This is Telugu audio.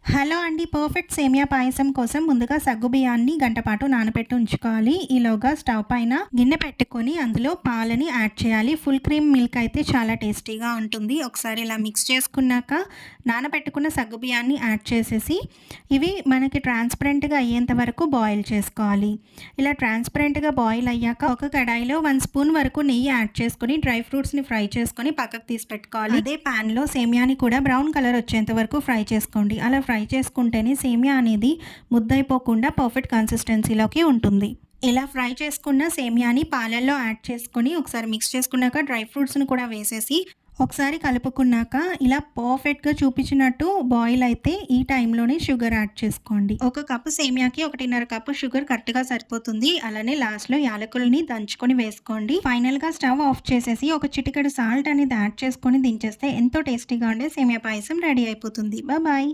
హలో అండి. పర్ఫెక్ట్ సేమియా పాయసం కోసం ముందుగా సగ్గుబియ్యాన్ని గంట పాటు నానబెట్టి ఉంచుకోవాలి. ఈలోగా స్టవ్ పైన గిన్నె పెట్టుకొని అందులో పాలని యాడ్ చేయాలి. ఫుల్ క్రీమ్ మిల్క్ అయితే చాలా టేస్టీగా ఉంటుంది. ఒకసారి ఇలా మిక్స్ చేసుకున్నాక నానబెట్టుకున్న సగ్గుబియ్యాన్ని యాడ్ చేసేసి ఇవి మనకి ట్రాన్స్పరెంట్‌గా అయ్యేంత వరకు బాయిల్ చేసుకోవాలి. ఇలా ట్రాన్స్పరెంట్‌గా బాయిల్ అయ్యాక ఒక కడాయిలో 1 స్పూన్ వరకు నెయ్యి యాడ్ చేసుకొని డ్రై ఫ్రూట్స్‌ని ఫ్రై చేసుకొని పక్కకు తీసి పెట్టుకోవాలి. అదే ప్యాన్‌లో సేమియాని కూడా బ్రౌన్ కలర్ వచ్చేంత వరకు ఫ్రై చేసుకోండి. అలా ఫ్రై చేసుకుంటేనే సేమియా అనేది ముద్దయిపోకుండా పర్ఫెక్ట్ కన్సిస్టెన్సీలోకి ఉంటుంది. ఇలా ఫ్రై చేసుకున్న సేమియాని పాలల్లో యాడ్ చేసుకొని ఒకసారి మిక్స్ చేసుకున్నాక డ్రై ఫ్రూట్స్‌ని కూడా వేసేసి ఒకసారి కలుపుకున్నాక ఇలా పర్ఫెక్ట్‌గా చూపించినట్టు బాయిల్ అయితే ఈ టైంలోనే షుగర్ యాడ్ చేసుకోండి. ఒక కప్పు సేమియాకి 1.5 కప్పు షుగర్ కరెక్ట్‌గా సరిపోతుంది. అలానే లాస్ట్‌లో యాలకులని దంచుకొని వేసుకోండి. ఫైనల్‌గా స్టవ్ ఆఫ్ చేసేసి ఒక చిటికెడు సాల్ట్ అనేది యాడ్ చేసుకొని దించేస్తే ఎంతో టేస్టీగా ఉండే సేమియా పాయసం రెడీ అయిపోతుంది. బాయ్.